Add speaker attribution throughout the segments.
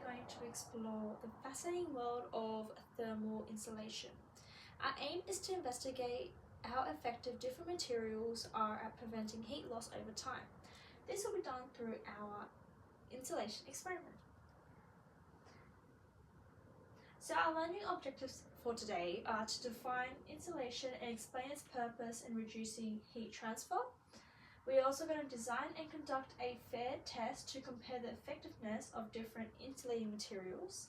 Speaker 1: we're going to explore the fascinating world of thermal insulation. Our aim is to investigate how effective different materials are at preventing heat loss over time. This will be done through our insulation experiment. So our learning objectives for today are to define insulation and explain its purpose in reducing heat transfer. We're also going to design and conduct a fair test to compare the effectiveness of different insulating materials.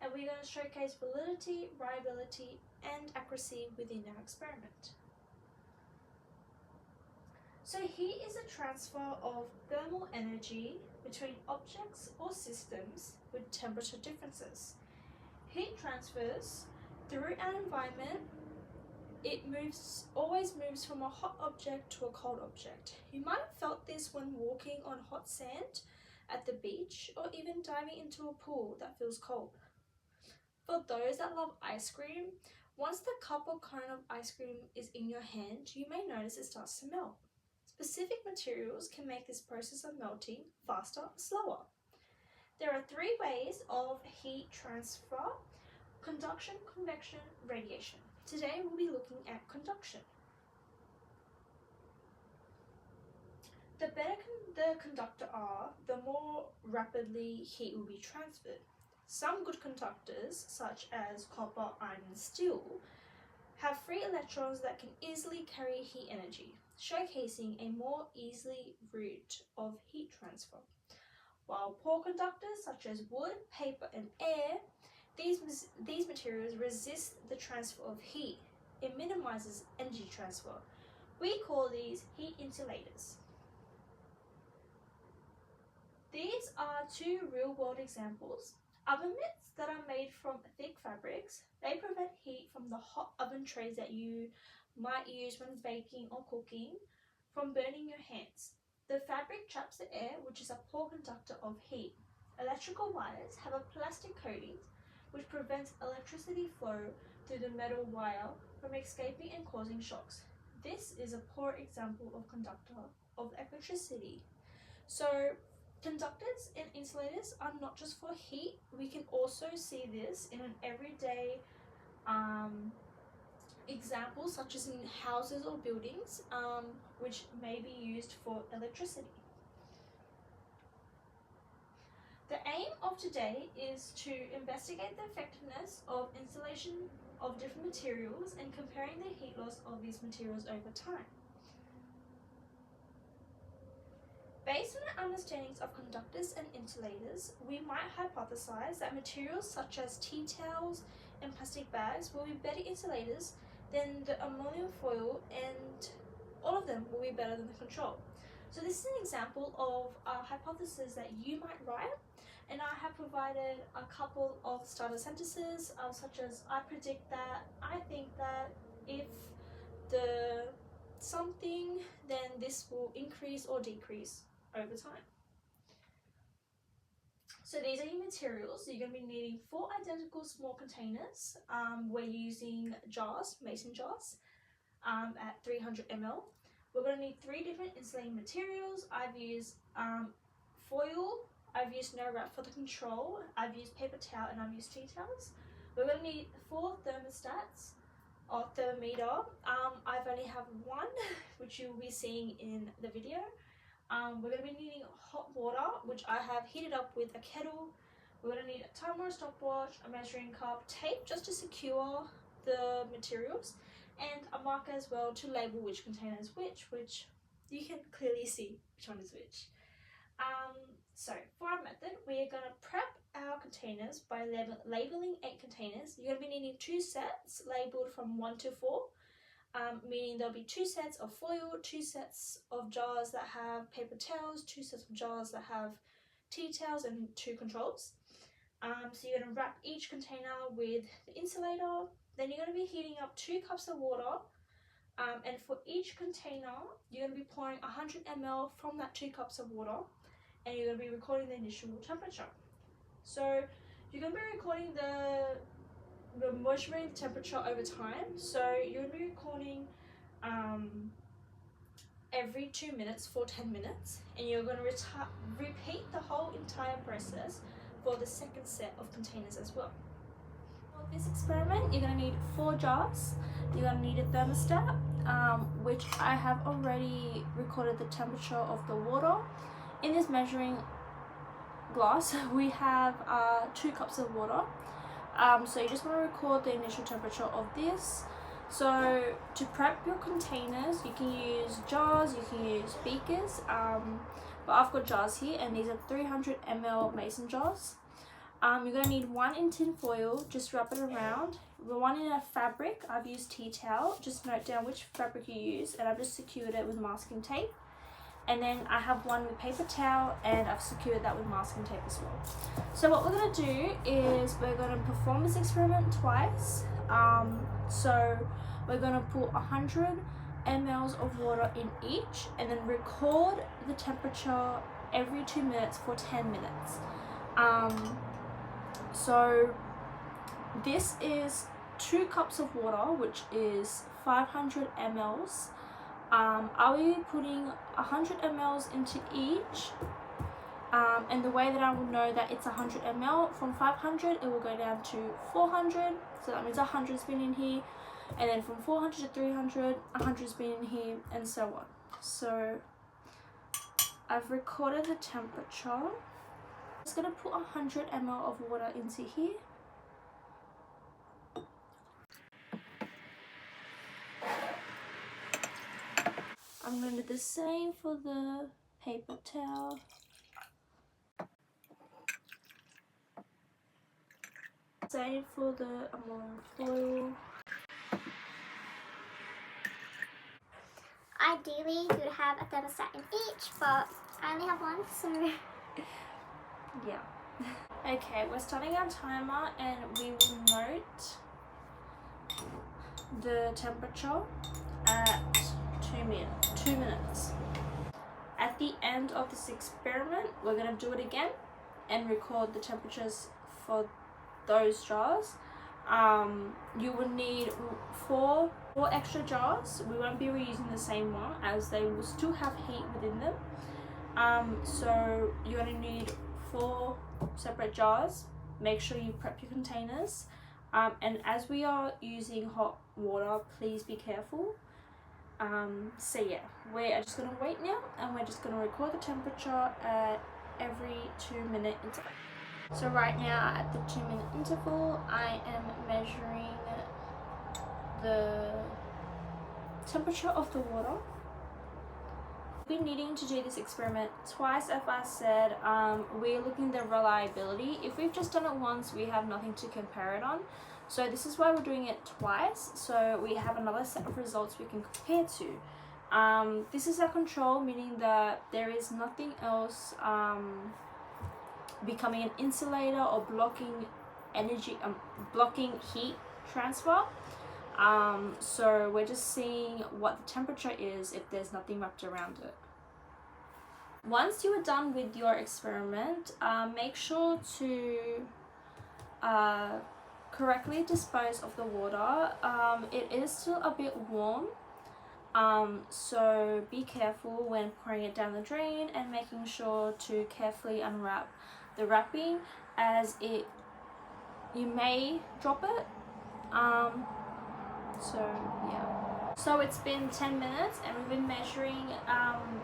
Speaker 1: And we're going to showcase validity, reliability, and accuracy within our experiment. So heat is a transfer of thermal energy between objects or systems with temperature differences. Heat transfers through an environment. It always moves from a hot object to a cold object. You might have felt this when walking on hot sand at the beach or even diving into a pool that feels cold. For those that love ice cream, once the cup or cone of ice cream is in your hand, you may notice it starts to melt. Specific materials can make this process of melting faster or slower. There are three ways of heat transfer: conduction, convection, radiation. Today we'll be looking at conduction. The better the conductor are, the more rapidly heat will be transferred. Some good conductors, such as copper, iron, and steel, have free electrons that can easily carry heat energy, showcasing a more easy route of heat transfer. While poor conductors, such as wood, paper, and air, these materials resist the transfer of heat. It minimizes energy transfer. We call these heat insulators. These are two real-world examples. Oven mitts that are made from thick fabrics. They prevent heat from the hot oven trays that you might use when baking or cooking from burning your hands. The fabric traps the air, which is a poor conductor of heat. Electrical wires have a plastic coating which prevents electricity flow through the metal wire from escaping and causing shocks. This is a poor example of conductor of electricity. So conductors and insulators are not just for heat. We can also see this in an everyday example, such as in houses or buildings, which may be used for electricity. The aim of today is to investigate the effectiveness of insulation of different materials and comparing the heat loss of these materials over time. Based on our understandings of conductors and insulators, we might hypothesize that materials such as tea towels and plastic bags will be better insulators than the aluminum foil, and all of them will be better than the control. So this is an example of a hypothesis that you might write, and I have provided a couple of starter sentences such as: I predict that, I think that, if the something, then this will increase or decrease over time. So these are your materials. So you're going to be needing 4 identical small containers. We're using jars, mason jars, at 300 ml. We're going to need 3 different insulating materials. I've used foil, I've used no wrap for the control, I've used paper towel, and I've used tea towels. We're going to need 4 thermostats or thermometer. I've only have 1, which you'll be seeing in the video. We're going to be needing hot water, which I have heated up with a kettle. We're going to need a timer, a stopwatch, a measuring cup, tape just to secure the materials, and a marker as well to label which container is which you can clearly see which one is which. So for our method, we're going to prep our containers by labeling 8 containers. You're going to be needing 2 sets labeled from 1 to 4. Meaning there'll be 2 sets of foil, 2 sets of jars that have paper towels, 2 sets of jars that have tea towels, and 2 controls. So you're going to wrap each container with the insulator. Then you're going to be heating up 2 cups of water, and for each container you're going to be pouring 100 ml from that 2 cups of water, and you're going to be recording the initial temperature. So you're going to be recording the measuring the temperature over time. So you're going to be recording every 2 minutes for 10 minutes, and you're going to repeat the whole entire process for the second set of containers as well. For this experiment, you're going to need 4 jars. You're going to need a thermostat, which I have already recorded the temperature of the water. In this measuring glass, we have 2 cups of water. So you just want to record the initial temperature of this. So to prep your containers, you can use jars, you can use beakers, but I've got jars here, and these are 300 ml mason jars. You're going to need 1 in tin foil, just wrap it around. 1 in a fabric, I've used tea towel, just note down which fabric you use, and I've just secured it with masking tape. And then I have 1 with paper towel, and I've secured that with masking tape as well. So what we're going to do is we're going to perform this experiment twice. So we're going to put 100 ml of water in each, and then record the temperature every 2 minutes for 10 minutes. So this is 2 cups of water, which is 500 ml. I'll be putting 100 ml into each, and the way that I will know that it's 100 ml, from 500 it will go down to 400, so that means 100 has been in here, and then from 400 to 300, 100 has been in here, and so on. So I've recorded the temperature. I'm just going to put 100 ml of water into here. I'm going to do the same for the paper towel. Same for the aluminum foil.
Speaker 2: Ideally, you would have a thermostat in each, but I only have 1, so...
Speaker 1: Yeah. Okay, we're starting our timer, and we will note the temperature at 2 minutes. At the end of this experiment, we're going to do it again and record the temperatures for those jars. You will need 4 extra jars. We won't be reusing the same one, as they will still have heat within them. So you're going to need 4 separate jars. Make sure you prep your containers, and as we are using hot water, please be careful. So yeah, we are just going to wait now, and we're just going to record the temperature at every 2-minute interval. So right now, at the 2-minute interval, I am measuring the temperature of the water. We're needing to do this experiment twice, as I said. We're looking at the reliability. If we've just done it once, we have nothing to compare it on. So this is why we're doing it twice, so we have another set of results we can compare to. This is our control, meaning that there is nothing else becoming an insulator or blocking heat transfer. So we're just seeing what the temperature is if there's nothing wrapped around it. Once you are done with your experiment, make sure to correctly dispose of the water. It is still a bit warm, so be careful when pouring it down the drain, and making sure to carefully unwrap the wrapping, as you may drop it. So yeah. So it's been 10 minutes, and we've been measuring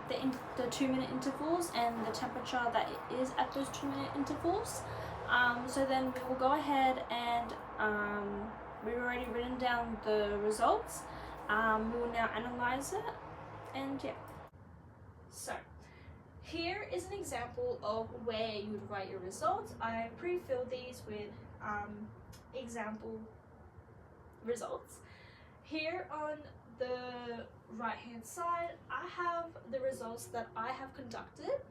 Speaker 1: the 2-minute intervals and the temperature that it is at those 2-minute intervals. So then we will go ahead and we've already written down the results. We will now analyze it, and yeah. So here is an example of where you would write your results. I pre-filled these with example results. Here on the right hand side, I have the results that I have conducted.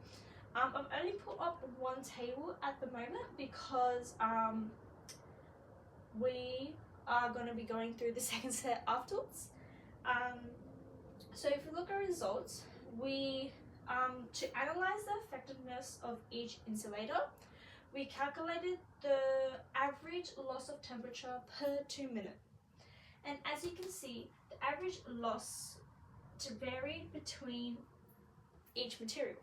Speaker 1: I've only put up 1 table at the moment because we are going to be going through the second set afterwards. So if we look at results, we to analyze the effectiveness of each insulator, we calculated the average loss of temperature per 2 minutes. And as you can see, the average loss varied between each material.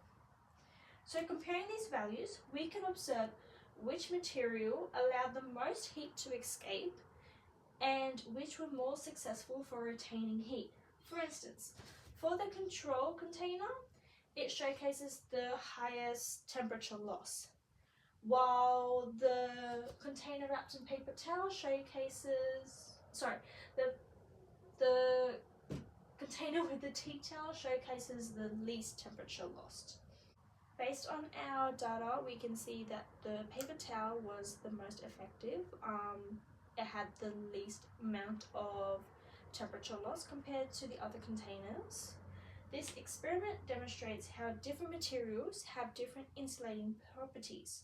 Speaker 1: So comparing these values, we can observe which material allowed the most heat to escape and which were more successful for retaining heat. For instance, for the control container, it showcases the highest temperature loss, while the container wrapped in paper towel the container with the tea towel showcases the least temperature lost. Based on our data, we can see that the paper towel was the most effective. It had the least amount of temperature loss compared to the other containers. This experiment demonstrates how different materials have different insulating properties.